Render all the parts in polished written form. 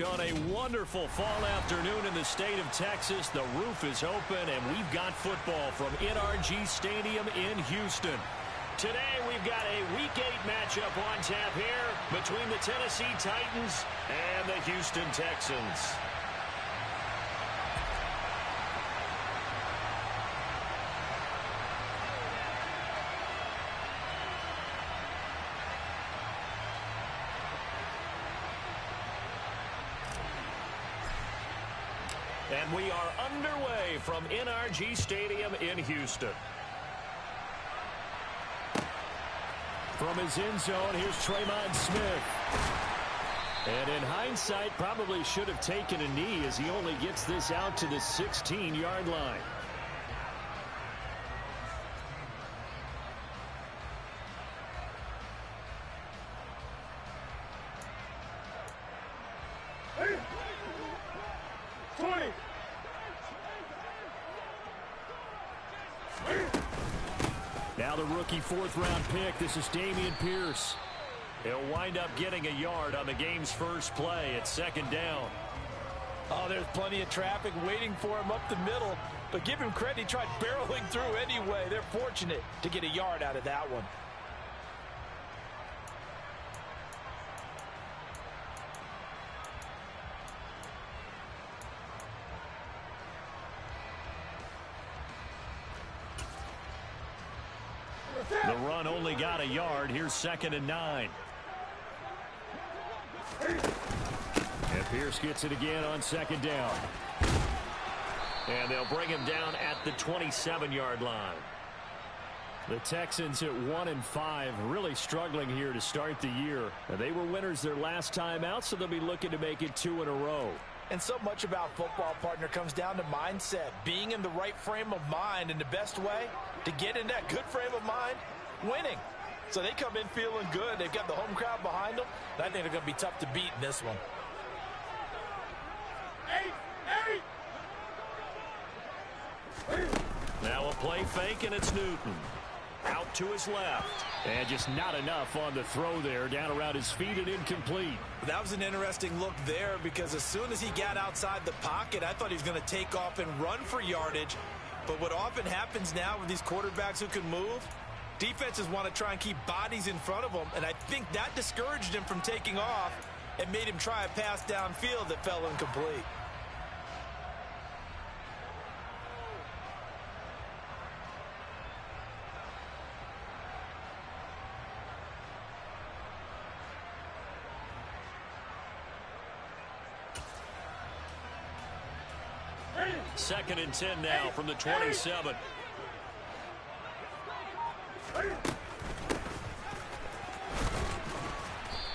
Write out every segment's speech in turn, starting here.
On a wonderful fall afternoon in the state of Texas, the roof is open, and we've got football from NRG Stadium in Houston. Today, we've got a Week 8 matchup on tap here between the Tennessee Titans and the Houston Texans. And we are underway from NRG Stadium in Houston. From his end zone, here's Tremont Smith. And in hindsight, probably should have taken a knee as he only gets this out to the 16-yard line. Now the rookie fourth-round pick. This is Dameon Pierce. He'll wind up getting a yard on the game's first play at second down. Oh, there's plenty of traffic waiting for him up the middle. But give him credit, he tried barreling through anyway. They're fortunate to get a yard out of that one. The run only got a yard. Here's 2nd and 9. And Pierce gets it again on 2nd down. And they'll bring him down at the 27-yard line. The Texans at 1-5, really struggling here to start the year. They were winners their last time out, so they'll be looking to make it 2 in a row. And so much about football, partner, comes down to mindset. Being in the right frame of mind, and the best way to get in that good frame of mind, winning. So they come in feeling good. They've got the home crowd behind them. And I think they're going to be tough to beat in this one. Now a play fake, and it's Newton. Out to his left. And just not enough on the throw there. Down around his feet and incomplete. That was an interesting look there because as soon as he got outside the pocket, I thought he was going to take off and run for yardage. But what often happens now with these quarterbacks who can move, defenses want to try and keep bodies in front of them. And I think that discouraged him from taking off and made him try a pass downfield that fell incomplete. Second and 10 now from the 27.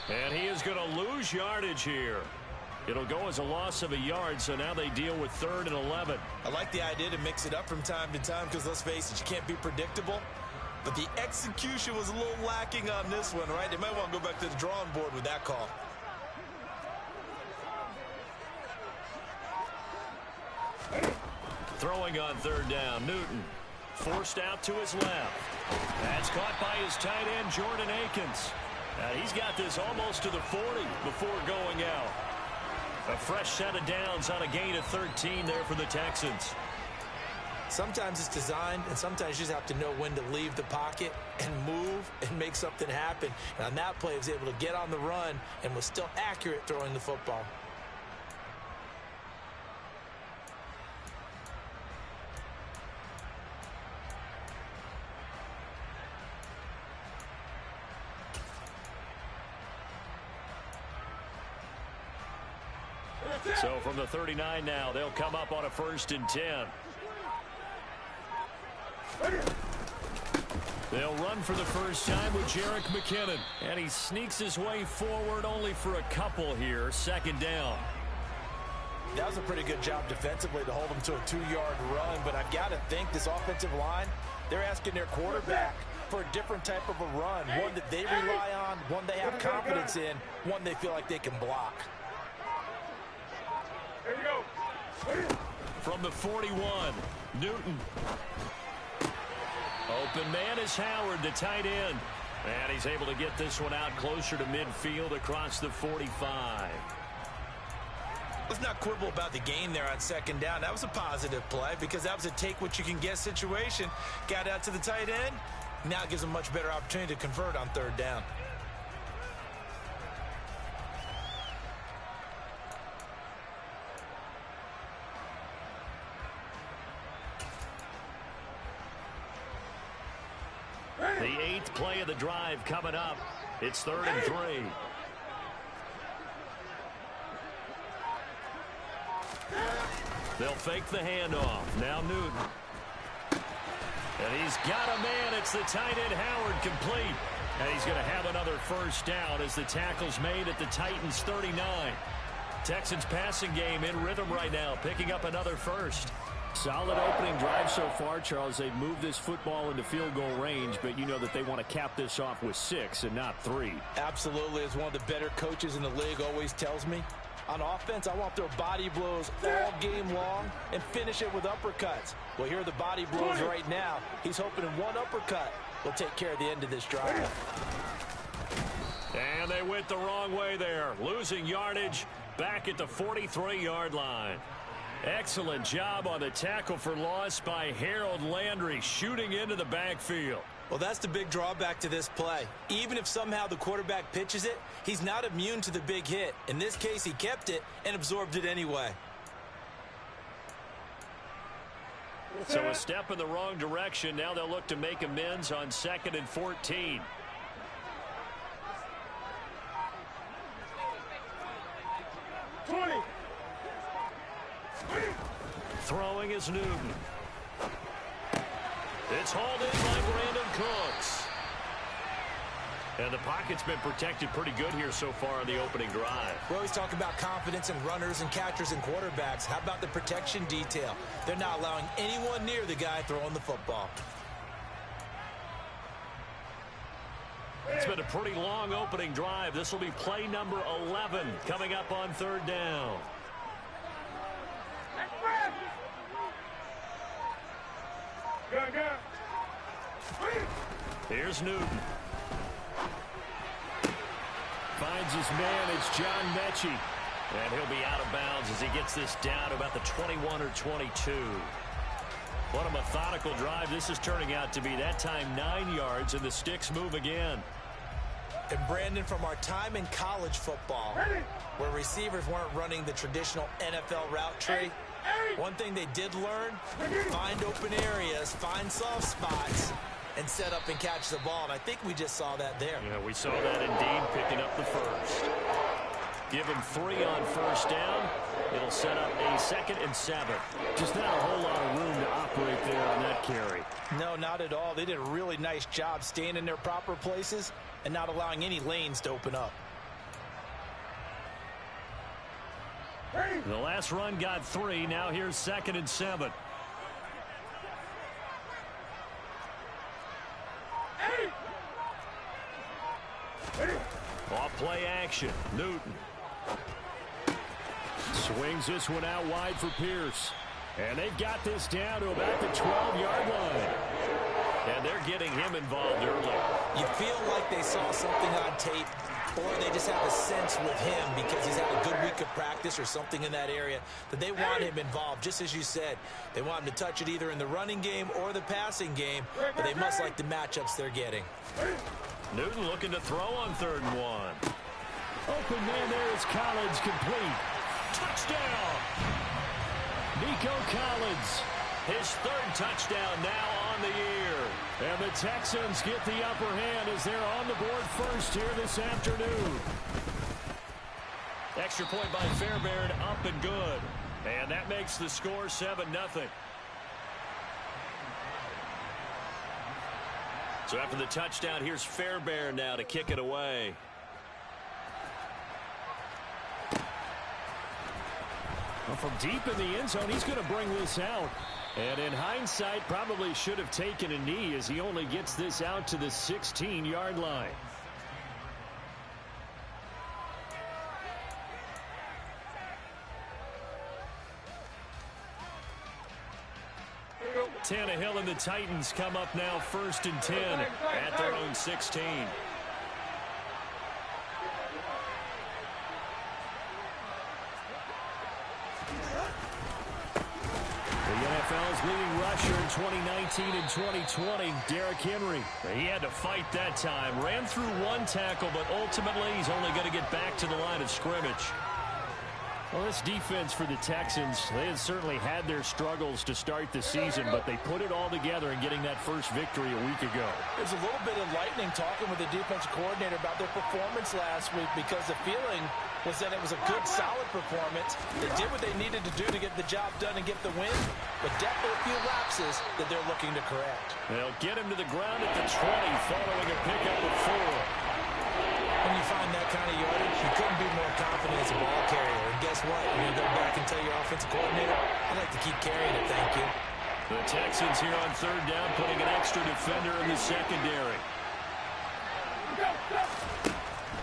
And he is going to lose yardage here. It'll go as a loss of a yard, so now they deal with 3rd and 11. I like the idea to mix it up from time to time because, let's face it, you can't be predictable. But the execution was a little lacking on this one, right? They might want to go back to the drawing board with that call. Throwing on 3rd down, Newton. Forced out to his left. That's caught by his tight end, Jordan Akins. He's got this almost to the 40 before going out. A fresh set of downs on a gain of 13 there for the Texans. Sometimes it's designed, and sometimes you just have to know when to leave the pocket and move and make something happen. And on that play, he was able to get on the run and was still accurate throwing the football. So from the 39 now, they'll come up on a 1st and 10. They'll run for the first time with Jerick McKinnon. And he sneaks his way forward only for a couple here. 2nd down. That was a pretty good job defensively to hold them to a 2-yard run. But I've got to think this offensive line, they're asking their quarterback for a different type of a run. One that they rely on, one they have confidence in, one they feel like they can block. Here we go. From the 41, Newton. Open man is Howard, the tight end. And he's able to get this one out closer to midfield across the 45. Let's not quibble about the gain there on second down. That was a positive play because that was a take-what-you-can-get situation. Got out to the tight end. Now it gives him a much better opportunity to convert on third down. The 8th play of the drive coming up. It's 3rd and 3. They'll fake the handoff. Now Newton. And he's got a man. It's the tight end Howard complete. And he's going to have another first down as the tackle's made at the Titans 39. Texans passing game in rhythm right now, picking up another first. Solid opening drive so far, Charles. They've moved this football into field goal range, but you know that they want to cap this off with 6 and not 3. Absolutely. As one of the better coaches in the league always tells me, on offense, I want their body blows all game long and finish it with uppercuts. Well, here are the body blows right now. He's hoping in one uppercut will take care of the end of this drive. And they went the wrong way there, losing yardage back at the 43-yard line. Excellent job on the tackle for loss by Harold Landry, shooting into the backfield. Well, that's the big drawback to this play. Even if somehow the quarterback pitches it, he's not immune to the big hit. In this case, he kept it and absorbed it anyway. So a step in the wrong direction. Now they'll look to make amends on 2nd and 14. Throwing is Newton. It's hauled in by Brandon Cooks. And the pocket's been protected pretty good here so far on the opening drive. We always talk about confidence in runners and catchers and quarterbacks. How about the protection detail? They're not allowing anyone near the guy throwing the football. It's been a pretty long opening drive. This will be play number 11 coming up on 3rd down. Here's Newton. Finds his man. It's John Mechie. And he'll be out of bounds as he gets this down to about the 21 or 22. What a methodical drive this is turning out to be. That time 9 yards, and the sticks move again. And Brandon, from our time in college football, where receivers weren't running the traditional NFL route tree, one thing they did learn, find open areas, find soft spots, and set up and catch the ball. And I think we just saw that there. Yeah, we saw that indeed, picking up the first. Give him 3 on first down. It'll set up a 2nd and 7. Just not a whole lot of room to operate there on that carry. No, not at all. They did a really nice job staying in their proper places and not allowing any lanes to open up. The last run got 3. Now here's 2nd and 7. Off play action. Newton. Swings this one out wide for Pierce. And they've got this down to about the 12-yard line. And they're getting him involved early. You feel like they saw something on tape, or they just have a sense with him because he's had a good week of practice or something in that area that they want him involved. Just as you said, they want him to touch it either in the running game or the passing game, but they must like the matchups they're getting. Newton looking to throw on 3rd and 1. Open man there is Collins, complete. Touchdown! Nico Collins. His 3rd touchdown now on the year. And the Texans get the upper hand as they're on the board first here this afternoon. Extra point by Fairbairn, up and good. And that makes the score 7-0. So after the touchdown, here's Fairbairn now to kick it away. Well, from deep in the end zone, he's going to bring this out. And in hindsight, probably should have taken a knee as he only gets this out to the 16-yard line. Here we go. Tannehill and the Titans come up now 1st and 10 at their own 16. The NFL's leading rusher in 2019 and 2020, Derrick Henry. He had to fight that time. Ran through one tackle, but ultimately he's only going to get back to the line of scrimmage. Well, this defense for the Texans, they had certainly had their struggles to start the season, but they put it all together in getting that first victory a week ago. There's a little bit enlightening talking with the defensive coordinator about their performance last week, because the feeling was that it was a good, solid performance. They did what they needed to do to get the job done and get the win, but definitely a few lapses that they're looking to correct. They'll get him to the ground at the 20 following a pickup of 4. When you find that kind of yardage, you couldn't be more confident as a ball carrier. And guess what? You're going to go back and tell your offensive coordinator, I'd like to keep carrying it, thank you. The Texans here on 3rd down, putting an extra defender in the secondary.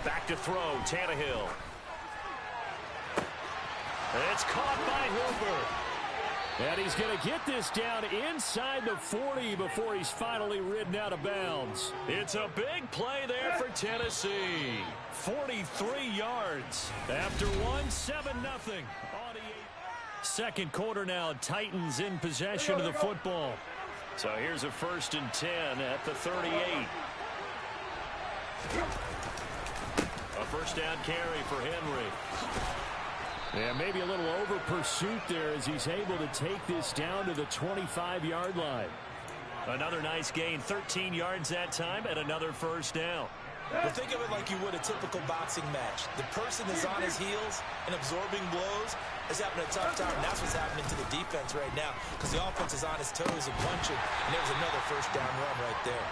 Back to throw, Tannehill. It's caught by Hoover. And he's going to get this down inside the 40 before he's finally ridden out of bounds. It's a big play there for Tennessee. 43 yards after 7-0. Second quarter now, Titans in possession of the football. So here's a 1st and 10 at the 38. A first down carry for Henry. Yeah, maybe a little over pursuit there as he's able to take this down to the 25-yard line. Another nice gain, 13 yards that time, and another first down. Well, think of it like you would a typical boxing match. The person is on his heels and absorbing blows is having a tough time, and that's what's happening to the defense right now, because the offense is on his toes and punching, and there's another first down run right there.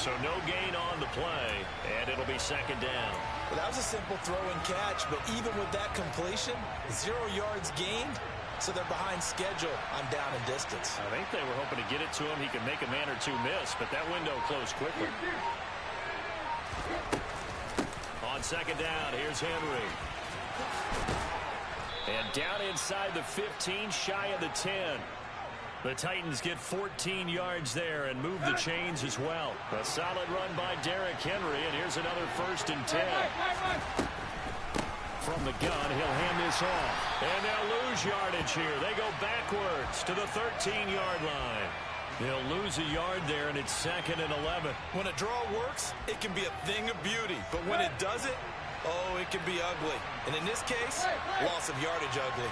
So no gain on the play, and it'll be 2nd down. Well, that was a simple throw and catch, but even with that completion, 0 yards gained, so they're behind schedule on down and distance. I think they were hoping to get it to him. He could make a man or two miss, but that window closed quickly. On 2nd down, here's Henry. And down inside the 15, shy of the 10. The Titans get 14 yards there and move the chains as well. A solid run by Derrick Henry, and here's another 1st and 10. From the gun, he'll hand this off. And they'll lose yardage here. They go backwards to the 13-yard line. They'll lose a yard there, and it's 2nd and 11. When a draw works, it can be a thing of beauty. But when it doesn't, oh, it can be ugly. And in this case, loss of yardage ugly.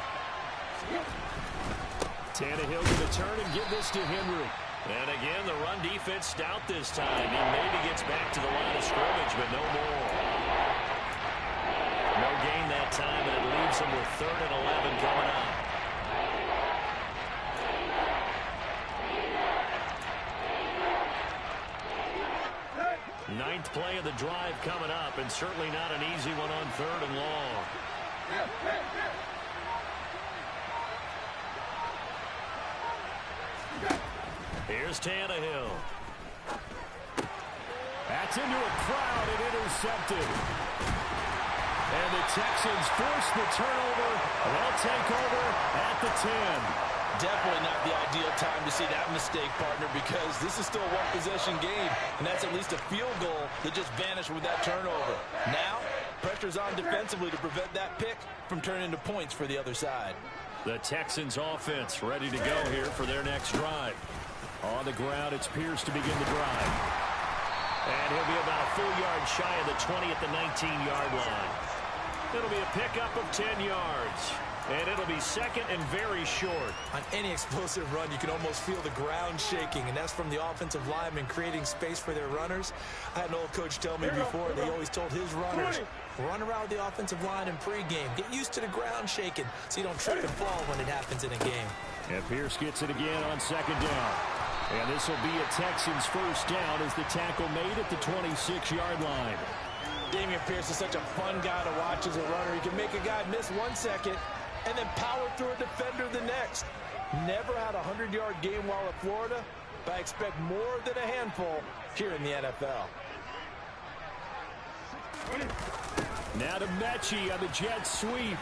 Tannehill going to turn and give this to Henry. And again, the run defense stout this time. He maybe gets back to the line of scrimmage, but no more. No gain that time, and it leaves him with 3rd and 11 coming up. Ninth play of the drive coming up, and certainly not an easy one on 3rd and long. Here's Tannehill. That's into a crowd and intercepted. And the Texans force the turnover. They'll take over at the 10. Definitely not the ideal time to see that mistake, partner, because this is still a one-possession game, and that's at least a field goal that just vanished with that turnover. Now, pressure's on defensively to prevent that pick from turning into points for the other side. The Texans offense ready to go here for their next drive. On the ground, it's Pierce to begin the drive. And he'll be about a full yard shy of the 20 at the 19-yard line. It'll be a pickup of 10 yards. And it'll be 2nd and very short. On any explosive run, you can almost feel the ground shaking, and that's from the offensive linemen creating space for their runners. I had an old coach tell me before, they always told his runners, run around the offensive line in pregame. Get used to the ground shaking so you don't trip and fall when it happens in a game. And Pierce gets it again on 2nd down. And this will be a Texans first down as the tackle made at the 26-yard line. Dameon Pierce is such a fun guy to watch as a runner. He can make a guy miss 1 second and then power through a defender the next. Never had a 100-yard game while at Florida, but I expect more than a handful here in the NFL. Now to Mechie on the jet sweep.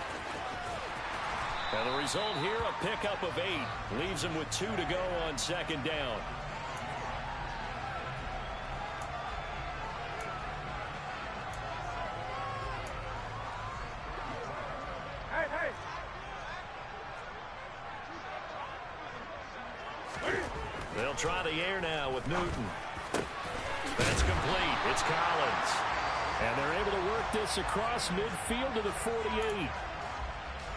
And the result here, a pickup of 8. Leaves him with 2 to go on second down. They'll try the air now with Newton. That's complete. It's Collins. And they're able to work this across midfield to the 48.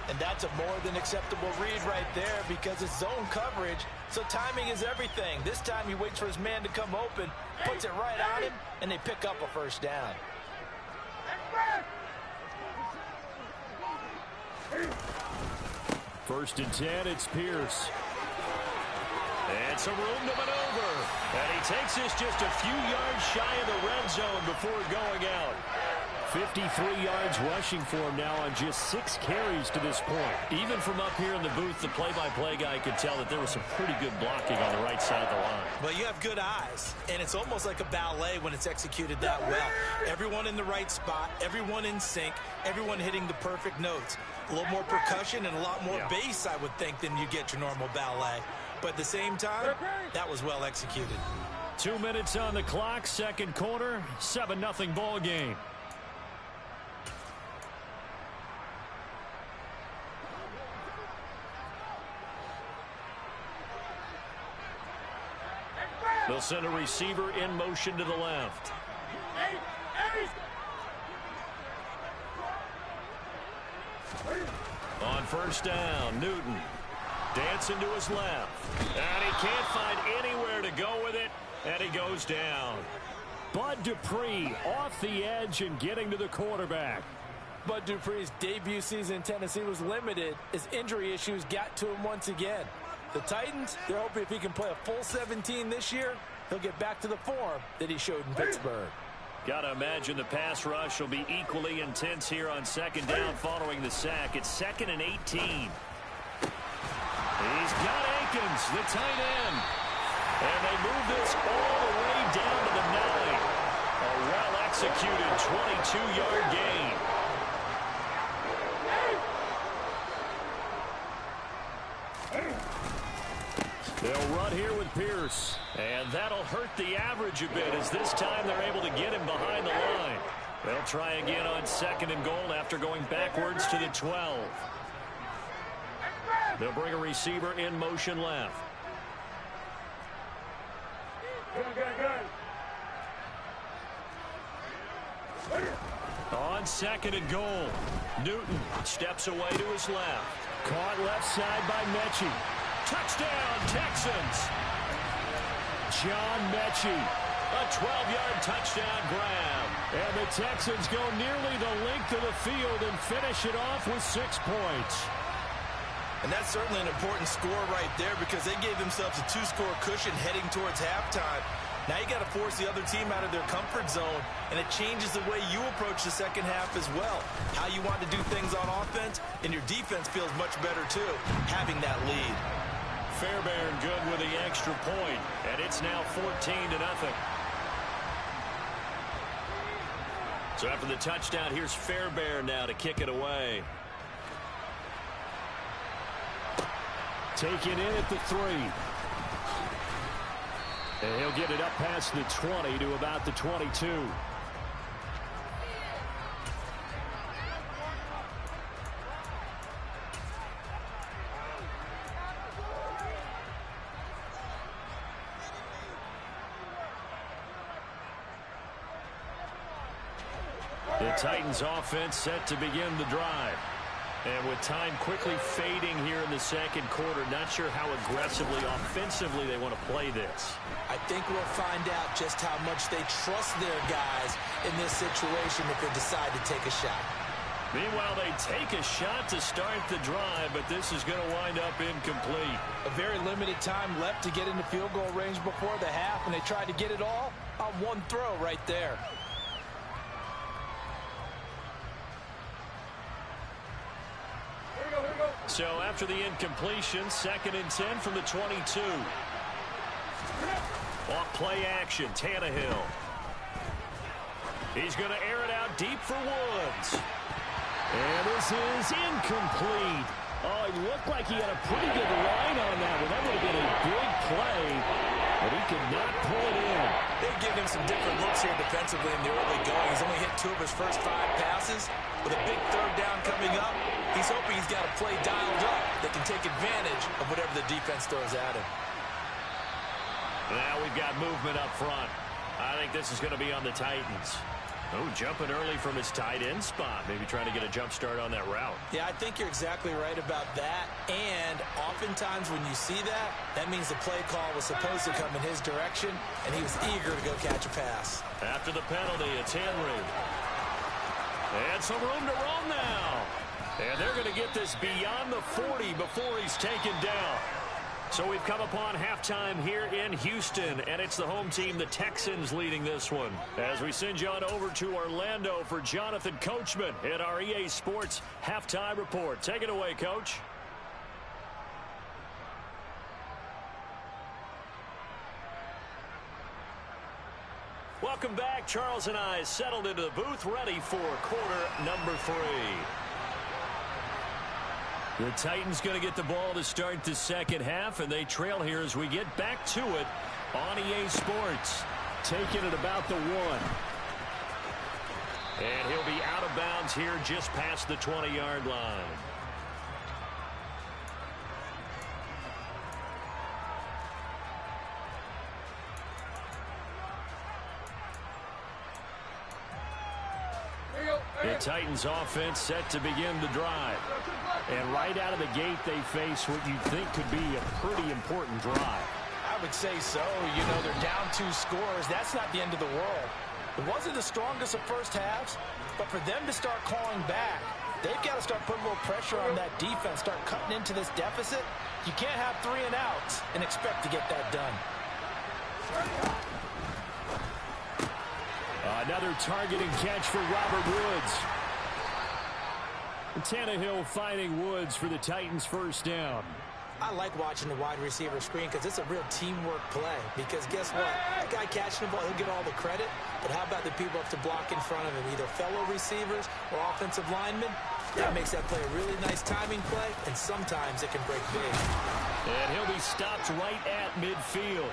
And that's a more than acceptable read right there because it's zone coverage, so timing is everything. This time he waits for his man to come open, puts it right on him, and they pick up a first down. First and 10, it's Pierce. And some room to maneuver. And he takes this just a few yards shy of the red zone before going out. 53 yards rushing for him now on just 6 carries to this point. Even from up here in the booth, the play-by-play guy could tell that there was some pretty good blocking on the right side of the line. Well, you have good eyes, and it's almost like a ballet when it's executed that well. Everyone in the right spot, everyone in sync, everyone hitting the perfect notes. A little more percussion and a lot more bass, I would think, than you get your normal ballet. But at the same time, that was well executed. 2 minutes on the clock, second quarter, 7-0 ball game. They'll send a receiver in motion to the left. On first down, Newton dancing to his left. And he can't find anywhere to go with it, and he goes down. Bud Dupree off the edge and getting to the quarterback. Bud Dupree's debut season in Tennessee was limited as injury issues got to him once again. The Titans, they're hoping if he can play a full 17 this year, he'll get back to the form that he showed in Pittsburgh. Got to imagine the pass rush will be equally intense here on second down following the sack. It's 2nd and 18. He's got Akins, the tight end. And they move this all the way down to the 9. A well-executed 22-yard gain. They'll run here with Pierce. And that'll hurt the average a bit as this time they're able to get him behind the line. They'll try again on 2nd and goal after going backwards to the 12. They'll bring a receiver in motion left. On 2nd and goal, Newton steps away to his left. Caught left side by Mechie. Touchdown, Texans. John Mechie. A 12-yard touchdown grab. And the Texans go nearly the length of the field and finish it off with 6 points. And that's certainly an important score right there because they gave themselves a 2-score cushion heading towards halftime. Now you got to force the other team out of their comfort zone, and it changes the way you approach the second half as well. How you want to do things on offense, and your defense feels much better too, having that lead. Fairbairn good with the extra point, and it's now 14-0. So after the touchdown, here's Fairbairn now to kick it away. Taken in at the 3. And he'll get it up past the 20 to about the 22. The Titans offense set to begin the drive. And with time quickly fading here in the second quarter, not sure how aggressively, offensively they want to play this. I think we'll find out just how much they trust their guys in this situation if they decide to take a shot. Meanwhile, they take a shot to start the drive, but this is going to wind up incomplete. A very limited time left to get into field goal range before the half, and they tried to get it all on one throw right there. So after the incompletion, 2nd and 10 from the 22. Off play action, Tannehill. He's going to air it out deep for Woods. And this is incomplete. Oh, it looked like he had a pretty good line on that one. That would have been a big play, but he could not pull it in. They've given him some different looks here defensively in the early going. He's only hit 2 of his first 5 passes. With a big third down coming up, he's hoping he's got a play dialed up that can take advantage of whatever the defense throws at him. Now we've got movement up front. I think this is going to be on the Titans. Oh, jumping early from his tight end spot. Maybe trying to get a jump start on that route. Yeah, I think you're exactly right about that. And oftentimes when you see that, that means the play call was supposed to come in his direction, and he was eager to go catch a pass. After the penalty, it's Henry. And some room to roam now. And they're going to get this beyond the 40 before he's taken down. So we've come upon halftime here in Houston, and it's the home team, the Texans, leading this one. As we send you on over to Orlando for Jonathan Coachman at our EA Sports Halftime Report. Take it away, Coach. Welcome back. Charles and I settled into the booth, ready for quarter number 3. The Titans going to get the ball to start the second half, and they trail here as we get back to it on EA Sports. Taking it about the 1. And he'll be out of bounds here just past the 20-yard line. The Titans offense set to begin the drive. And right out of the gate, they face what you think could be a pretty important drive. I would say so. You know, they're down 2 scores. That's not the end of the world. It wasn't the strongest of first halves, but for them to start calling back, they've got to start putting a little pressure on that defense, start cutting into this deficit. You can't have 3 and outs and expect to get that done. Another targeting catch for Robert Woods. Tannehill finding Woods for the Titans' first down. I like watching the wide receiver screen because it's a real teamwork play. Because guess what? That guy catching the ball, he'll get all the credit. But how about the people up to block in front of him, either fellow receivers or offensive linemen? That makes that play a really nice timing play, and sometimes it can break big. And he'll be stopped right at midfield.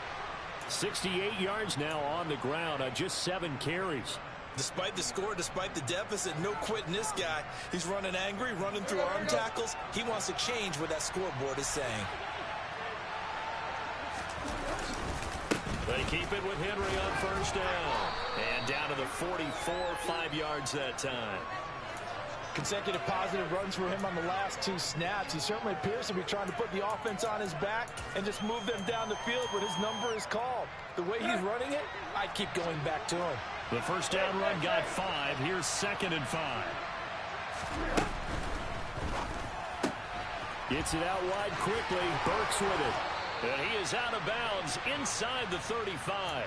68 yards now on the ground on just 7 carries. Despite the score, despite the deficit, no quitting this guy. He's running angry, running through arm tackles. He wants to change what that scoreboard is saying. They keep it with Henry on first down. And down to the 44, 5 yards that time. Consecutive positive runs for him on the last 2 snaps. He certainly appears to be trying to put the offense on his back and just move them down the field when his number is called. The way he's running it, I'd keep going back to him. The first down run got 5. Here's 2nd and 5. Gets it out wide quickly. Burks with it. And he is out of bounds inside the 35.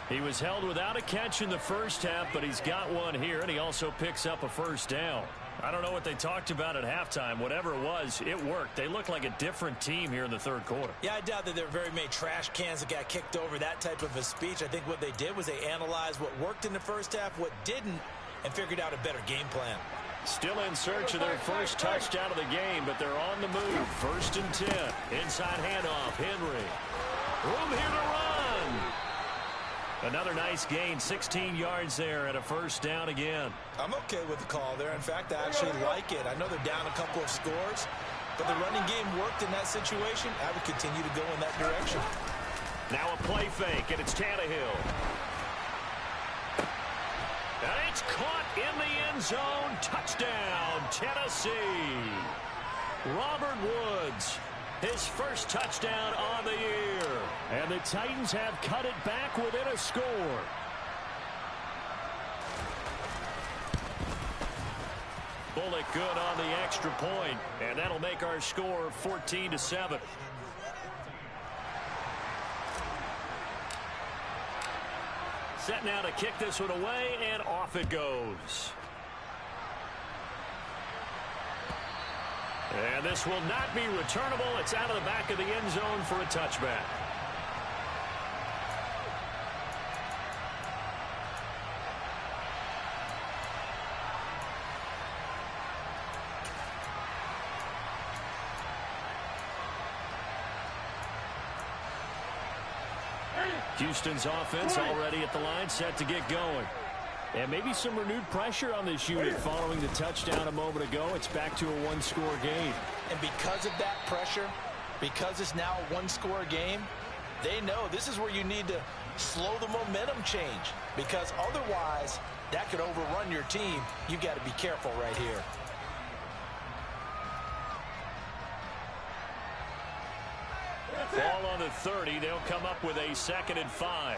He was held without a catch in the first half, but he's got one here, and he also picks up a first down. I don't know what they talked about at halftime. Whatever it was, it worked. They look like a different team here in the third quarter. Yeah, I doubt that there are very many trash cans that got kicked over, that type of a speech. I think what they did was they analyzed what worked in the first half, what didn't, and figured out a better game plan. Still in search of their first touchdown of the game, but they're on the move. 1st and 10. Inside handoff, Henry. Room here to run. Another nice gain, 16 yards there, and a first down again. I'm okay with the call there. In fact, I actually like it. I know they're down a couple of scores, but the running game worked in that situation. I would continue to go in that direction. Now a play fake, and it's Tannehill. And it's caught in the end zone. Touchdown, Tennessee. Robert Woods, his first touchdown on the year. And the Titans have cut it back within a score. Bullock good on the extra point, and that'll make our score 14-7. Set now to kick this one away, and off it goes. And this will not be returnable. It's out of the back of the end zone for a touchback. Houston's offense already at the line, set to get going. And maybe some renewed pressure on this unit following the touchdown a moment ago. It's back to a one-score game. And because of that pressure, because it's now a one-score game, they know this is where you need to slow the momentum change, because otherwise that could overrun your team. You've got to be careful right here. Ball on the 30. They'll come up with a 2nd and 5.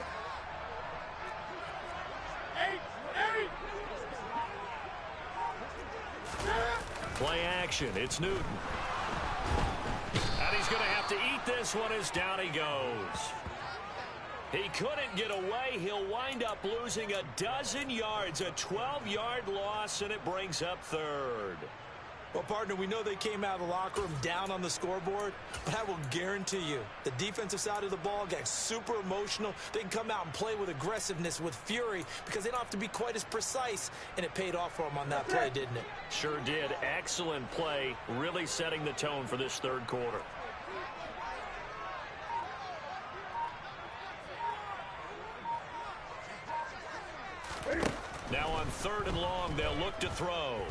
Play action. It's Newton. And he's going to have to eat this one as down he goes. He couldn't get away. He'll wind up losing a dozen yards, a 12-yard loss, and it brings up 3rd. Well, partner, we know they came out of the locker room down on the scoreboard, but I will guarantee you the defensive side of the ball got super emotional. They can come out and play with aggressiveness, with fury, because they don't have to be quite as precise, and it paid off for them on that play, didn't it? Sure did. Excellent play, really setting the tone for this 3rd quarter. Now on 3rd and long, they'll look to throw.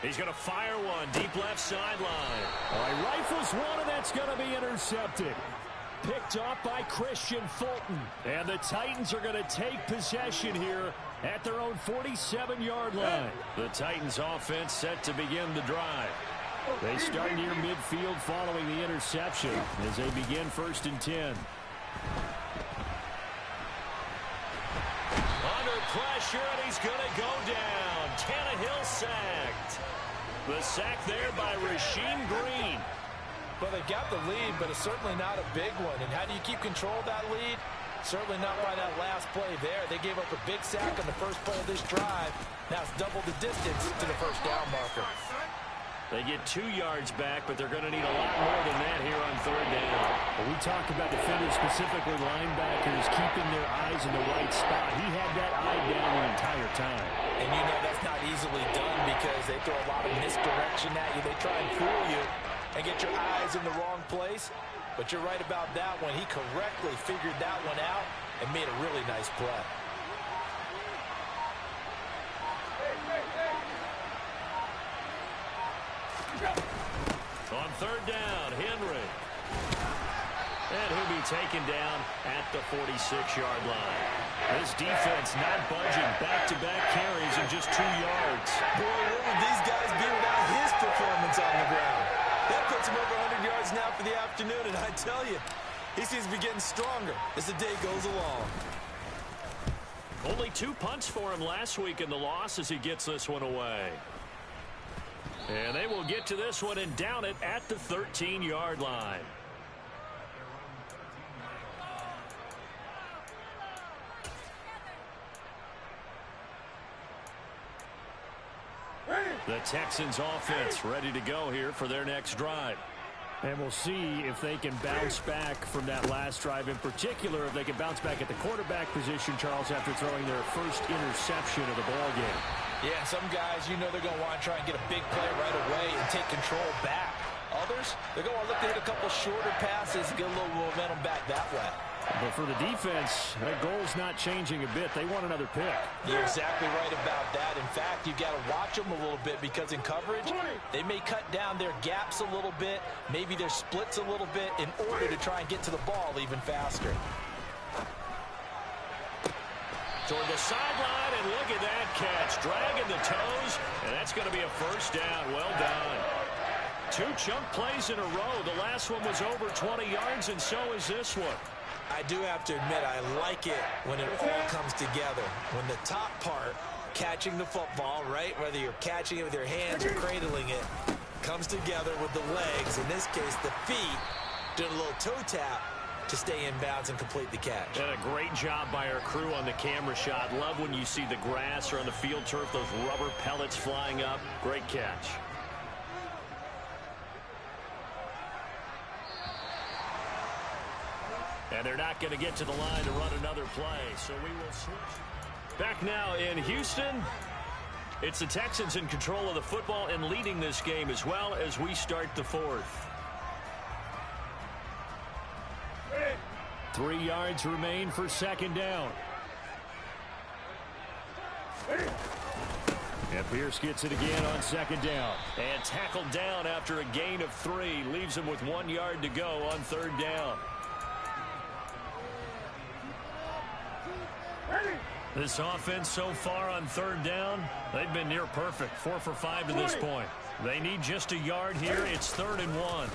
He's going to fire one deep left sideline. He rifles one, and that's going to be intercepted. Picked off by Christian Fulton. And the Titans are going to take possession here at their own 47-yard line. The Titans offense set to begin the drive. They start near midfield following the interception as they begin 1st and 10. Under pressure, and he's going to go down. Tannehill sacked. The sack there by Rasheem Green. Well, they got the lead, but it's certainly not a big one. And how do you keep control of that lead? Certainly not by that last play there. They gave up a big sack on the first play of this drive. Now it's double the distance to the 1st down marker. They get 2 yards back, but they're going to need a lot more than that here on 3rd down. Well, we talk about defenders, specifically linebackers, keeping their eyes in the right spot. He had that eye down the entire time. And you know that's not easily done because they throw a lot of misdirection at you. They try and fool you and get your eyes in the wrong place. But you're right about that one. He correctly figured that one out and made a really nice play. On 3rd down, Henry. And he'll be taken down at the 46-yard line. This defense not budging. Back-to-back carries in just 2 yards. Boy, what would these guys be without his performance on the ground? That puts him over 100 yards now for the afternoon, and I tell you, he seems to be getting stronger as the day goes along. Only 2 punts for him last week in the loss as he gets this one away. And they will get to this one and down it at the 13-yard line. The Texans offense ready to go here for their next drive. And we'll see if they can bounce back from that last drive. In particular, if they can bounce back at the quarterback position, Charles, after throwing their first interception of the ball game. Yeah, some guys, you know they're going to want to try and get a big play right away and take control back. Others, they're going to look to hit a couple shorter passes and get a little momentum back that way. But for the defense, their goal's not changing a bit. They want another pick. You're exactly right about that. In fact, you've got to watch them a little bit because in coverage, they may cut down their gaps a little bit, maybe their splits a little bit in order to try and get to the ball even faster. Toward the sideline, and look at that catch. Dragging the toes, and that's going to be a 1st down. Well done. 2 chunk plays in a row. The last one was over 20 yards, and so is this one. I do have to admit, I like it when it all comes together. When the top part, catching the football, right, whether you're catching it with your hands or cradling it, comes together with the legs, in this case the feet, doing a little toe tap to stay in bounds and complete the catch. And a great job by our crew on the camera shot. Love when you see the grass or on the field turf, those rubber pellets flying up. Great catch. And they're not going to get to the line to run another play, so we will switch. Back now in Houston, it's the Texans in control of the football and leading this game as well as we start the 4th. 3 yards remain for second down. And Pierce gets it again on second down. And tackled down after a gain of 3. Leaves him with 1 yard to go on third down. This offense so far on third down, they've been near perfect. 4 for 5 to this point. They need just a yard here. It's 3rd and 1.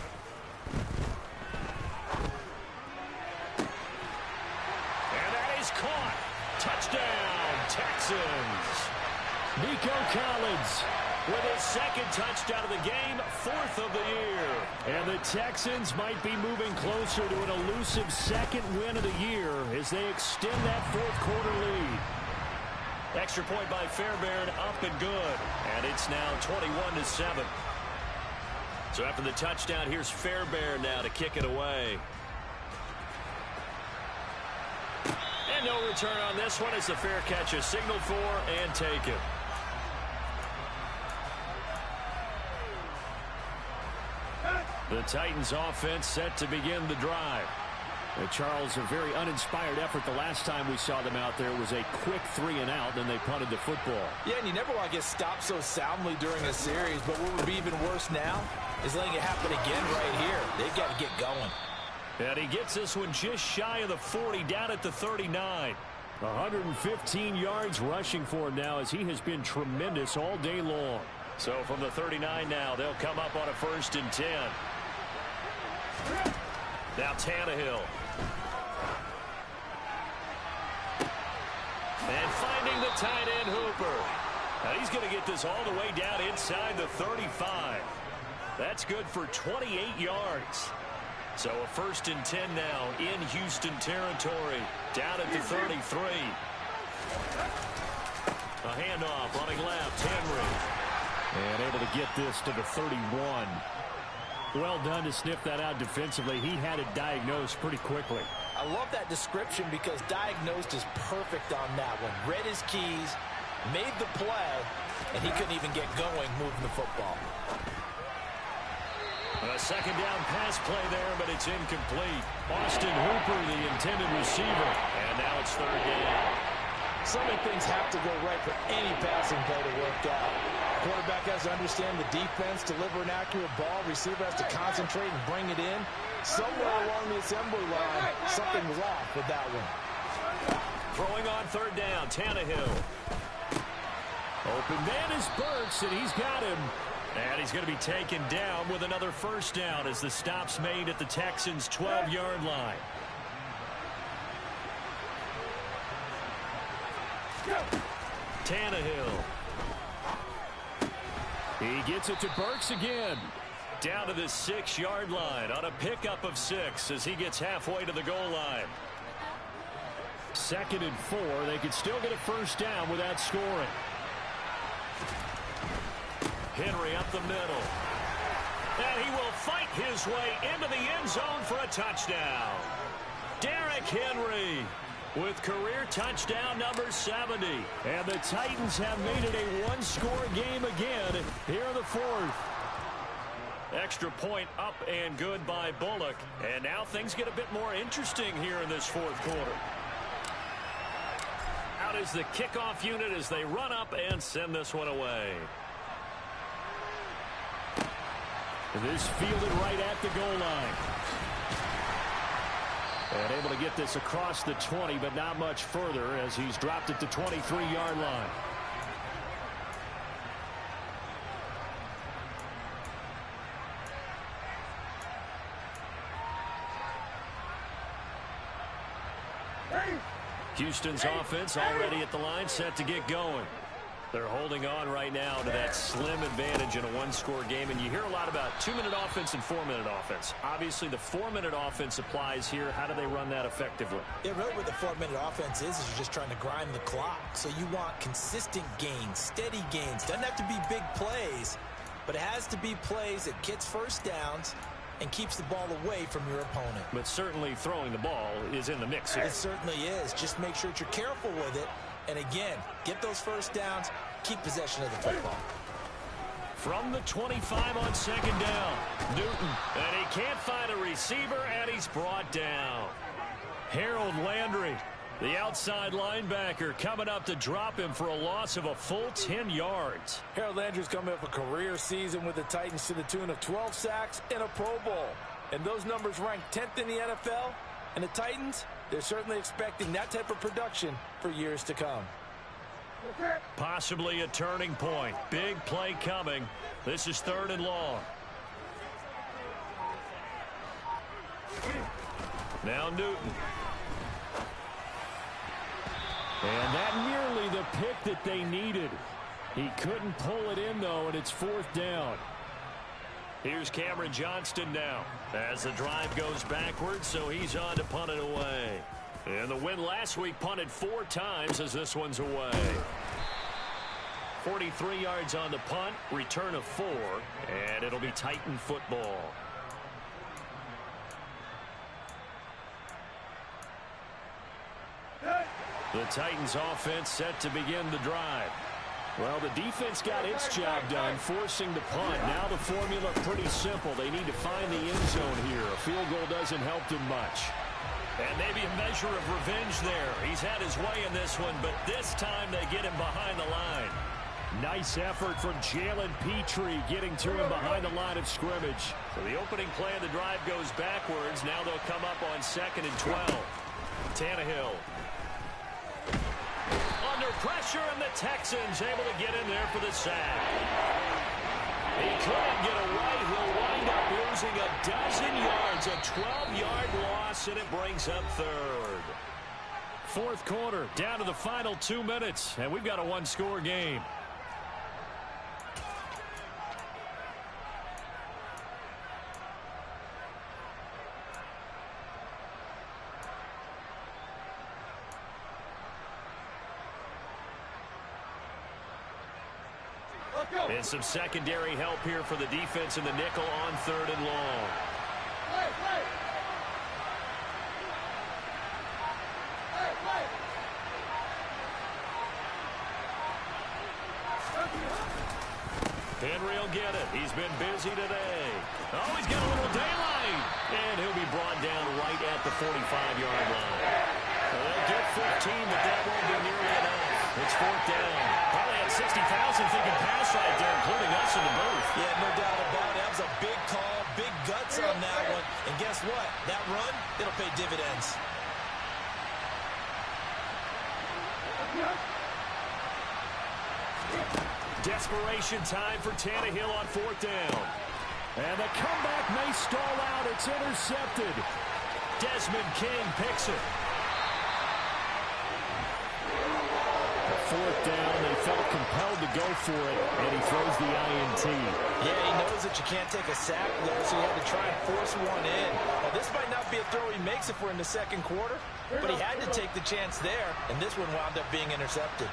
And that is caught. Touchdown, Texans. Nico Collins with his second touchdown of the game, 4th of the year. And the Texans might be moving closer to an elusive second win of the year as they extend that fourth quarter lead. Extra point by Fairbairn, up and good. And it's now 21-7. So after the touchdown, here's Fairbairn now to kick it away. And no return on this one as the fair catch is signaled for and taken. The Titans offense set to begin the drive. Charles, a very uninspired effort the last time we saw them out there. It was a quick 3 and out, then they punted the football. Yeah, and you never want to get stopped so soundly during a series, but what would be even worse now is letting it happen again right here. They've got to get going. And he gets this one just shy of the 40, down at the 39. 115 yards rushing for him now as he has been tremendous all day long. So from the 39 now, they'll come up on a 1st and 10. Now Tannehill. And finding the tight end Hooper. Now he's going to get this all the way down inside the 35. That's good for 28 yards. So a 1st and 10 now in Houston territory. Down at the 33. A handoff running left, Henry. And able to get this to the 31. Well done to sniff that out defensively. He had it diagnosed pretty quickly. I love that description because diagnosed is perfect on that one. Read his keys, made the play, and he couldn't even get going moving the football. A second down pass play there, but it's incomplete. Austin Hooper, the intended receiver. And now it's 3rd down. So many things have to go right for any passing play to work out. Quarterback has to understand the defense, deliver an accurate ball. Receiver has to concentrate and bring it in. Somewhere along the assembly line, something was off with that one. Throwing on 3rd down, Tannehill. Open man is Burks, and he's got him. And he's going to be taken down with another 1st down as the stop's made at the Texans' 12-yard line. Tannehill. He gets it to Burks again. Down to the 6-yard line on a pickup of 6 as he gets halfway to the goal line. 2nd and 4. They could still get a 1st down without scoring. Henry up the middle. And he will fight his way into the end zone for a touchdown. Derrick Henry with career touchdown number 70. And the Titans have made it a 1-score game again here in the 4th. Extra point up and good by Bullock. And now things get a bit more interesting here in this 4th quarter. Out is the kickoff unit as they run up and send this one away. This fielded right at the goal line. And able to get this across the 20, but not much further as he's dropped it to 23-yard line. Houston's offense already at the line, set to get going. They're holding on right now to that slim advantage in a 1-score game. And you hear a lot about 2-minute offense and 4-minute offense. Obviously, the 4-minute offense applies here. How do they run that effectively? Yeah, really what the 4-minute offense is you're just trying to grind the clock. So you want consistent gains, steady gains. Doesn't have to be big plays, but it has to be plays that gets 1st downs and keeps the ball away from your opponent. But certainly throwing the ball is in the mix here. It certainly is. Just make sure that you're careful with it. And again, get those 1st downs, keep possession of the football. From the 25 on 2nd down, Newton. And he can't find a receiver, and he's brought down. Harold Landry, the outside linebacker, coming up to drop him for a loss of a full 10 yards. Harold Landry's coming off a career season with the Titans to the tune of 12 sacks and a Pro Bowl. And those numbers rank 10th in the NFL. And the Titans, they're certainly expecting that type of production for years to come. Possibly a turning point. Big play coming. This is 3rd and long. Now Newton. And that nearly the pick that they needed. He couldn't pull it in, though, and it's 4th down. Here's Cameron Johnston now as the drive goes backwards, so he's on to punt it away. And the win last week punted 4 times as this one's away. 43 yards on the punt, return of 4, and it'll be Titan football. The Titans offense set to begin the drive. Well, the defense got its job done, forcing the punt. Now the formula pretty simple. They need to find the end zone here. A field goal doesn't help them much. And maybe a measure of revenge there. He's had his way in this one, but this time they get him behind the line. Nice effort from Jalen Petrie getting to him behind the line of scrimmage. So the opening play of the drive goes backwards. Now they'll come up on 2nd and 12. Tannehill. Under pressure, and the Texans able to get in there for the sack. He couldn't get away. He'll wind up losing a dozen yards. A 12-yard loss, and it brings up 3rd. 4th quarter, down to the final 2 minutes, and we've got a 1-score game. And some secondary help here for the defense in the nickel on 3rd and long. Henry will get it. He's been busy today. Oh, he's got a little daylight. And he'll be brought down right at the 45-yard line. Well, they'll get 15, but that won't be nearly enough. It's 4th down. Probably had 60,000 thinking pass right there, including us in the booth. Yeah, no doubt about it. That was a big call, big guts on that one. And guess what? That run, it'll pay dividends. Desperation time for Tannehill on 4th down. And the comeback may stall out. It's intercepted. Desmond King picks it. 4th down, they felt compelled to go for it, and he throws the INT. Yeah, he knows that you can't take a sack there, so he had to try and force one in. Now, this might not be a throw he makes if we're in the 2nd quarter, but he had to take the chance there, and this one wound up being intercepted.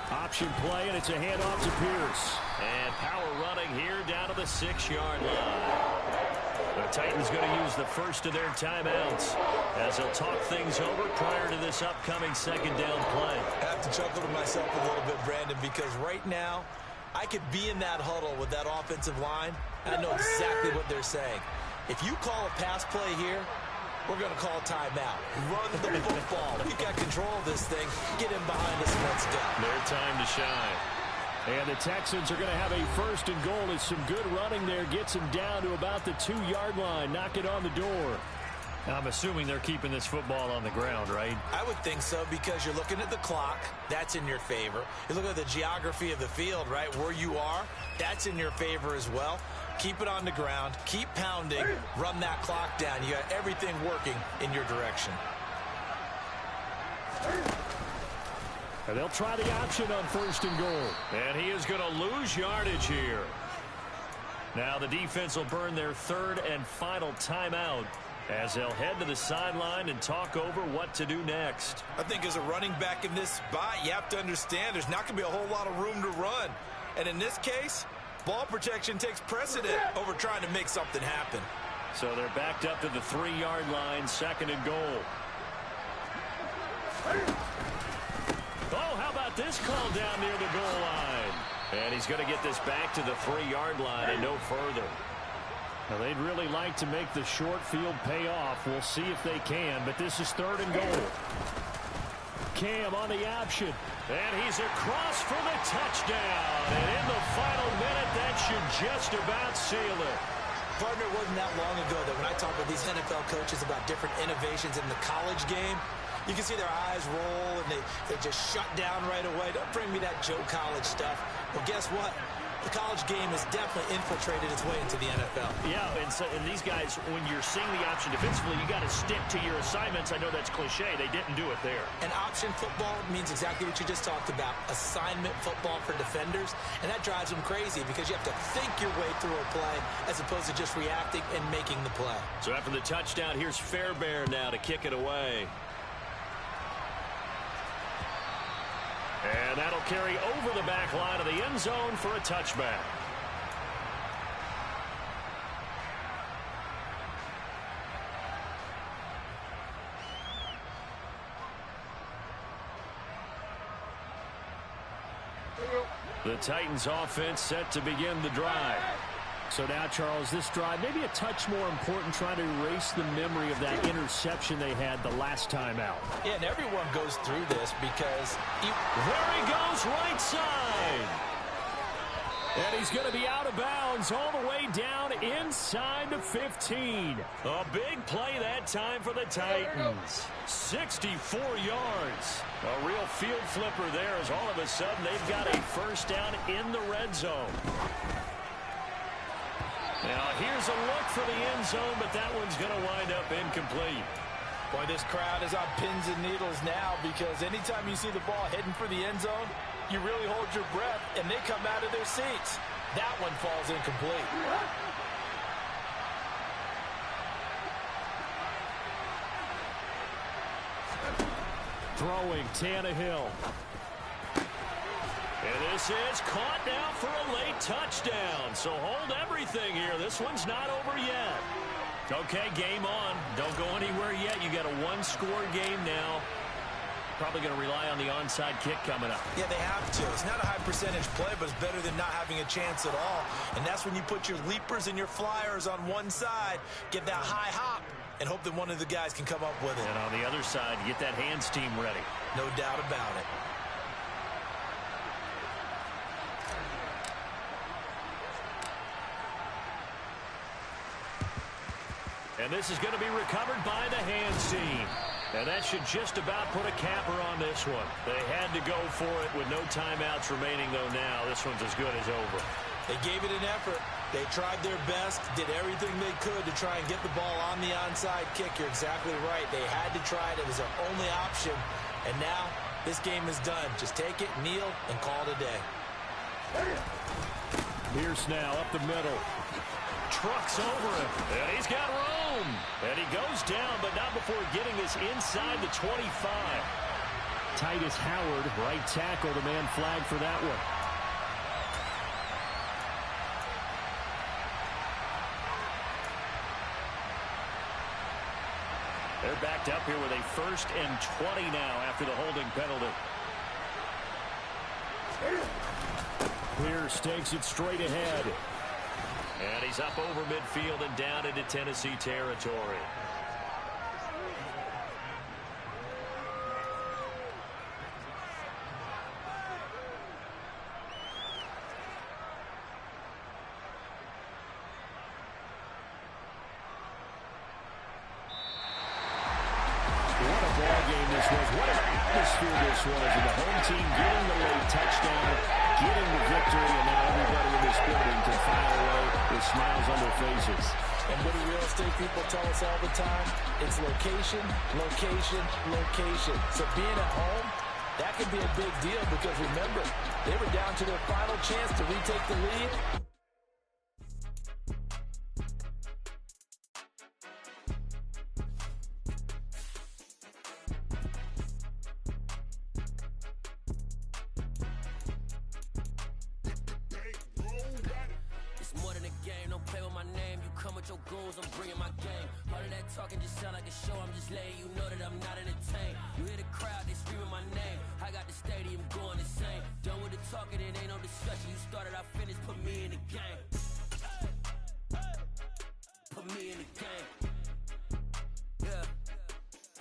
Option play, and it's a handoff to Pierce. And power running here down to the 6-yard line. The Titans going to use the first of their timeouts as they'll talk things over prior to this upcoming 2nd down play. I have to chuckle to myself a little bit, Brandon, because right now I could be in that huddle with that offensive line, and I know exactly what they're saying. If you call a pass play here, we're going to call a timeout. Run the football. We've got control of this thing. Get him behind us and let's go. Their time to shine. And the Texans are going to have a 1st and goal. It's some good running there. Gets him down to about the 2-yard line. Knock it on the door. I'm assuming they're keeping this football on the ground, right? I would think so, because you're looking at the clock. That's in your favor. You look at the geography of the field, right? Where you are, that's in your favor as well. Keep it on the ground. Keep pounding. Run that clock down. You got everything working in your direction. And they'll try the option on 1st and goal. And he is going to lose yardage here. Now the defense will burn their 3rd and final timeout as they'll head to the sideline and talk over what to do next. I think as a running back in this spot, you have to understand there's not going to be a whole lot of room to run. And in this case, ball protection takes precedent over trying to make something happen. So they're backed up to the 3-yard line, 2nd and goal. Oh, how about this call down near the goal line? And he's going to get this back to the 3-yard line and no further. Well, they'd really like to make the short field pay off. We'll see if they can, but this is 3rd and goal. Cam on the option. And he's across for the touchdown. And in the final minute, that should just about seal it. Partner, it wasn't that long ago that when I talk with these NFL coaches about different innovations in the college game, you can see their eyes roll and they just shut down right away. Don't bring me that Joe College stuff. Well, guess what? The college game has definitely infiltrated its way into the NFL. Yeah, and these guys, when you're seeing the option defensively, you got to stick to your assignments. I know that's cliche. They didn't do it there. And option football means exactly what you just talked about, assignment football for defenders. And that drives them crazy because you have to think your way through a play as opposed to just reacting and making the play. So after the touchdown, here's Fairbairn now to kick it away. And that'll carry over the back line of the end zone for a touchback. The Titans offense set to begin the drive. So now, Charles, this drive maybe a touch more important, trying to erase the memory of that interception they had the last time out. Yeah, and everyone goes through this because... There he goes, right side. And he's going to be out of bounds all the way down inside the 15. A big play that time for the Titans. 64 yards. A real field flipper there as all of a sudden they've got a first down in the red zone. Now, here's a look for the end zone, but that one's going to wind up incomplete. Boy, this crowd is on pins and needles now because anytime you see the ball heading for the end zone, you really hold your breath, and they come out of their seats. That one falls incomplete. Throwing, Tannehill. And this is caught now for a late touchdown. So hold everything here. This one's not over yet. Okay, game on. Don't go anywhere yet. You got a one-score game now. Probably going to rely on the onside kick coming up. Yeah, they have to. It's not a high-percentage play, but it's better than not having a chance at all. And that's when you put your leapers and your flyers on one side, get that high hop, and hope that one of the guys can come up with it. And on the other side, get that hands team ready. No doubt about it. And this is going to be recovered by the hands team. And that should just about put a capper on this one. They had to go for it with no timeouts remaining, though now. This one's as good as over. They gave it an effort. They tried their best, did everything they could to try and get the ball on the onside kick. You're exactly right. They had to try it. It was their only option. And now this game is done. Just take it, kneel, and call it a day. Pierce now up the middle. Trucks over him. And he's got room. And he goes down, but not before getting us inside the 25. Titus Howard, right tackle, the man flagged for that one. They're backed up here with a 1st and 20 now after the holding penalty. Pierce takes it straight ahead. And he's up over midfield and down into Tennessee territory. What a ball game this was. What an atmosphere this was. And the home team getting the late touchdown, getting the victory, and now everybody in this building can file away with smiles on their faces. And what do real estate people tell us all the time? It's location, location, location. So being at home, that could be a big deal because remember, they were down to their final chance to retake the lead. put me in the game. Yeah,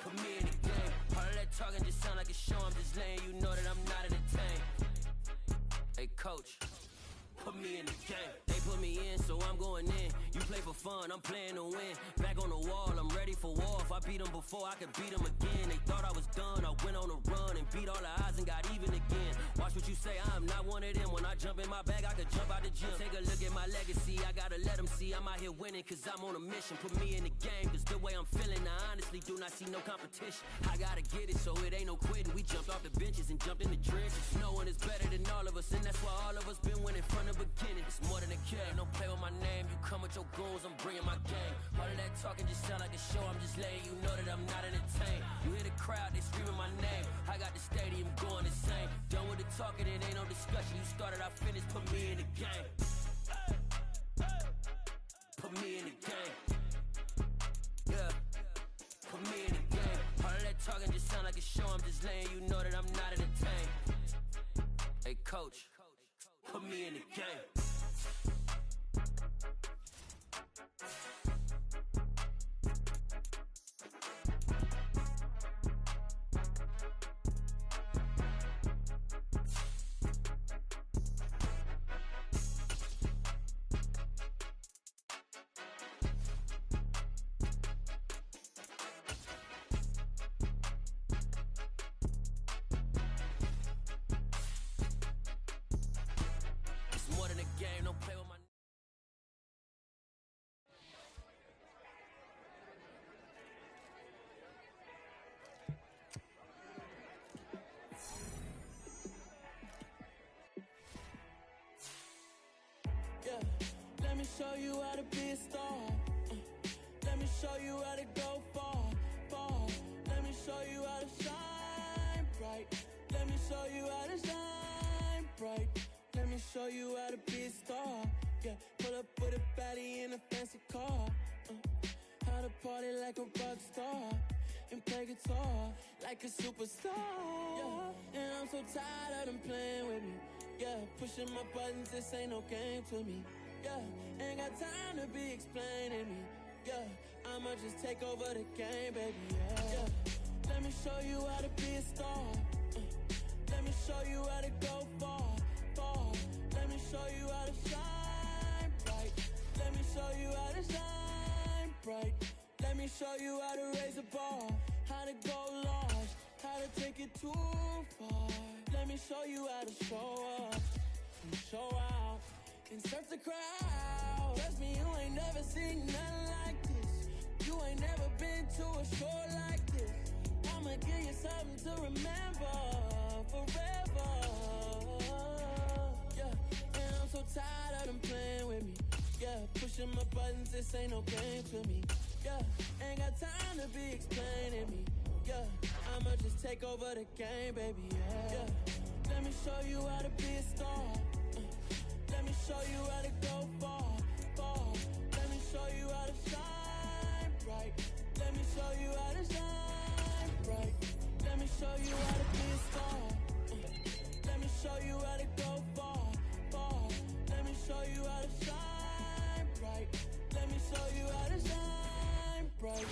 put me in the game. All of that talking just sound like a show. I'm just letting you know that I'm not entertained. Hey, coach, put me in the game. They put me in, so I'm going in. You play for fun, I'm playing to win. Back on the wall, I'm ready for war. If I beat them before, I could beat them again. They thought I was done, I went on a run and beat all the odds and got even again. Watch what you say, I'm not one of them. When I jump in my bag, I could jump out the gym. Take a look at my legacy, I gotta let them see I'm out here winning, cause I'm on a mission. Put me in the game, cause the way I'm feeling, I honestly do not see no competition. I gotta get it, so it ain't no quitting. We jumped off the benches and jumped in the trenches. No one is better than all of us, and that's why all of us been winning from the beginning. It's more than a game, don't play with my name. You come with your goons, I'm bringing my game. All of that talking just sound like a show. I'm just letting you know that I'm not entertained. You hear the crowd, they screaming my name. I got the stadium going insane. Done with the talking, it ain't no discussion. You started, I finished, put me in the game. Put me in the game. Yeah, put me in the game. All of that talking just sound like a show. I'm just letting you know that I'm not entertained. Hey, coach, put me in the game. Let me show you how to be a star. Let me show you how to go far, far. Let me show you how to shine bright. Let me show you how to shine bright. Let me show you how to be a star. Yeah, pull up with a baddie in a fancy car. How to party like a rock star and play guitar like a superstar. Yeah, and I'm so tired of them playing with me. Yeah, pushing my buttons, this ain't no game to me. Yeah, ain't got time to be explaining me. Yeah, I'ma just take over the game, baby. Yeah, let me show you how to be a star. Let me show you how to go far, far. Let me show you how to shine bright. Let me show you how to shine bright. Let me show you how to raise a bar, how to go large, how to take it too far. Let me show you how to show up and show out and surf the crowd. Trust me, you ain't never seen nothing like this. You ain't never been to a show like this. I'ma give you something to remember forever. Yeah, and I'm so tired of them playing with me. Yeah, pushing my buttons, this ain't no game to me. Yeah, ain't got time to be explaining me. Yeah, I'ma just take over the game, baby. Yeah, let me show you how to be a star. Let me show you how to go far, far. Let me show you how to shine bright. Let me show you how to shine bright. Let me show you how to be a star. Let me show you how to go far, far. Let me show you how to shine bright. Let me show you how to shine bright.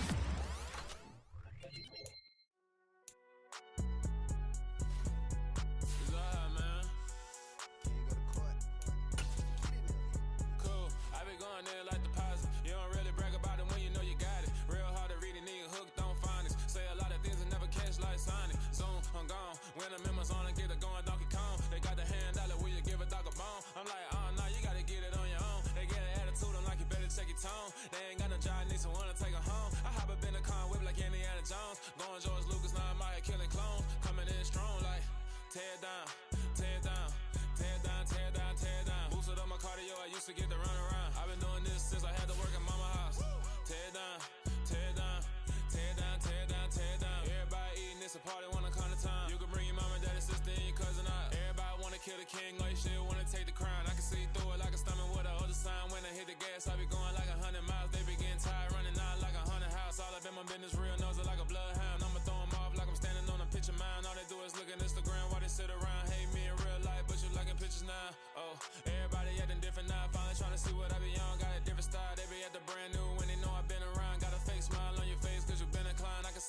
There like deposit. You don't really brag about it when you know you got it. Real hard to read a nigga hooked on phonics. Say a lot of things and never catch like Sonic. Zoom, I'm gone. When I'm in my zone and get it going Donkey Kong. They got the hand dollar, will you give a dog a bone? I'm like, oh no, you gotta get it on your own. They get an attitude, I'm like, you better check your tone. They ain't got no job, need someone to take her home. I hop up in a car, whip like Indiana Jones. Going George Lucas, now I'm out here killing clones. Coming in strong like, tear down, tear down. Tear down, tear down, tear down. Boosted up my cardio, I used to get to run around. I've been doing this since I had to work at mama house. Tear down, tear down, tear down, tear down, tear down. Everybody eating, it's a party, wanna come to time. You can bring your mama, daddy, sister, and your cousin out. Everybody wanna kill the king, or you still wanna take the crown. I can see through it like a stomach with a other sign. When I hit the gas, I be going like 100 miles. They be getting tired, running out like 100 house. All up in my business, real nose like a bloodhound. I'ma throw them off like I'm standing on a picture mound. All they do is look at Instagram while they sit around. Hate me in real life, but you liking pictures now. Oh, everybody acting different now. Finally trying to see what I be on. Got a different style. They be at the brand new when they know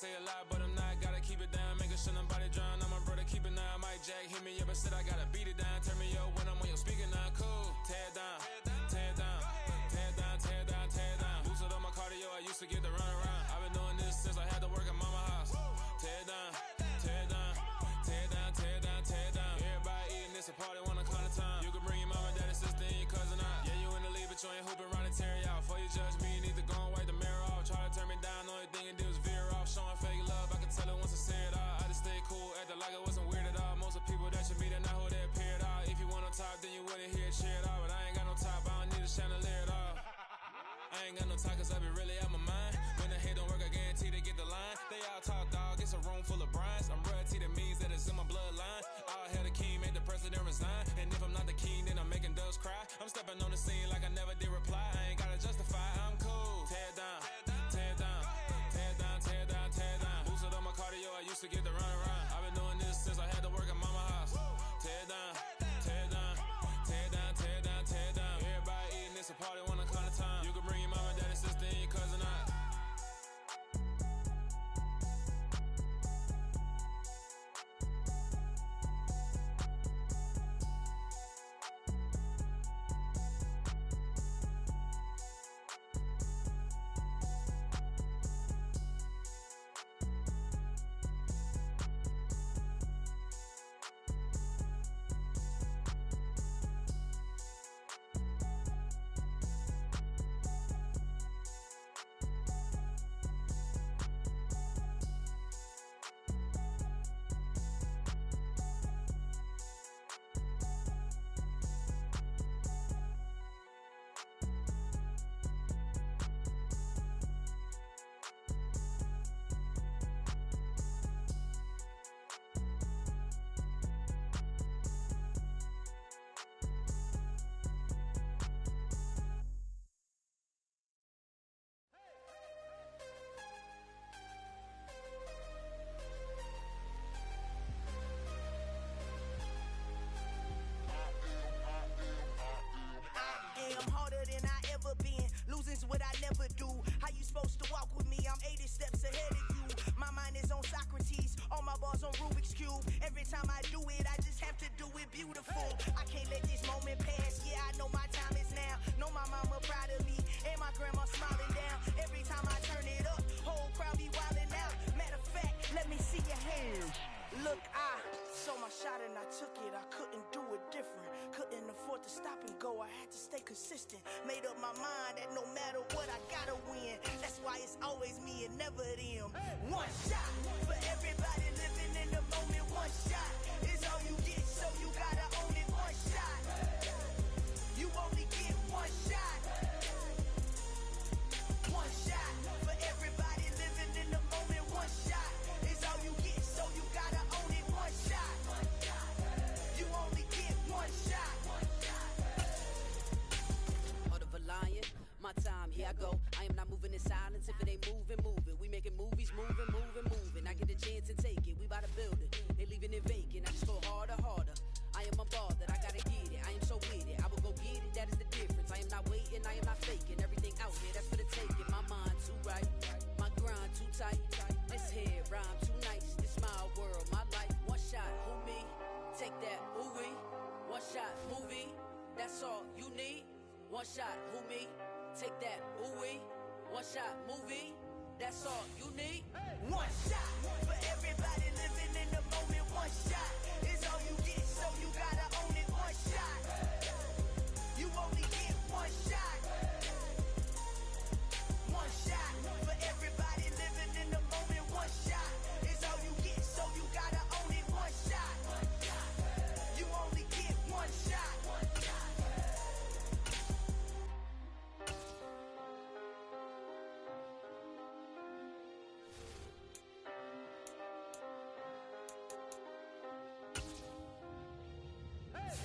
say a lot, but I'm not. Gotta keep it down, making sure nobody drown. I'm a brother, keep it now. Mike Jack hit me up and said I gotta beat it down. Turn me up when I'm on your speaker now. Cool, tear it down, tear it down, tear it down, tear it down, tear it down. Boosted up my cardio, I used to get the run around. I've been doing this since I had to work at mama house. Tear it down, tear it down, tear it down, tear it down, tear it down. Everybody eating this a party, wanna call the time. You can bring your mama, daddy, sister, and your cousin out. Yeah, you in the league, but you ain't hooping around and tear it out. Before you judge me, you need to go and wipe the mirror off. Try to turn me down, the only thing you did was veer off. Showing fake love, I can tell it once I say it all. I just stay cool, acting like it wasn't weird at all. Most of the people that you meet are not who they appear at all. If you want on top, then you wouldn't hear it cheer at all. But I ain't got no top, I don't need a chandelier at all. I ain't got no talk, cause I be really out my mind. When the hate don't work, I guarantee they get the line. They all talk, dog, it's a room full of brines. I'm royalty, that means that it's in my bloodline. All hail the king, make the president resign. And if I'm not the king, then I'm making doves cry. I'm stepping on the scene like I never did reply. I ain't gotta justify, I'm cool. Tear it down, tear it down, tear it down, tear it down, tear it down. Boosted up my cardio, I used to get the run around. I've been doing this since I had to work at mama house. Tear it down, tear it down, tear it down, tear it down, tear it down. Everybody eating this a party, wanna call the time. You can bring your mama, daddy, sister, and your cousin out. Losing's what I never do. How you supposed to walk with me? I'm 80 steps ahead of you. My mind is on Socrates, all my bars on Rubik's Cube. Every time I do it, I just have to do it beautiful. I can't let this moment pass. Yeah, I know my time is now. Know my mama proud of me, and my grandma smiling down. Every time I turn it up, whole crowd be wildin' out. Matter of fact, let me see your hands. Look, I saw my shot and I took it. I couldn't do it different. Couldn't afford to stop and go. I had to stay consistent. Made up my mind that no matter what, I gotta win. That's why it's always me and never them. One shot for everybody living in the moment. One shot is all you get, so you gotta own it. One shot. You only get one shot. One shot for everybody living in the moment. One shot is all you get, so you gotta own it. One shot. You only get one shot. Heart of a lion, my time, here I go. I am not moving in silence. If it ain't moving, moving. We making movies, moving, moving, moving. I get a chance to take it. We bout to build it. They leaving it vacant. I just go harder, harder. I am a ball that I gotta get it. I am so with it. I will go get it. That is the difference. I am not waiting. I am not faking. Everything out here, that's for the taking. My mind too right. My grind too tight. This head rhyme too nice. This my world, my life. One shot, who me? Take that, who we? One shot, movie. That's all you need. One shot, who me? Take that, who we? One shot, movie. That's all you need. One shot for everybody living in the moment. One shot is all you get, so you gotta own it. One shot. You only get one shot. One shot for everybody living in the moment. One shot is all you get, so you gotta own it. One shot. You only get one shot.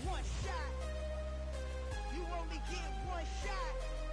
One shot. You only get one shot.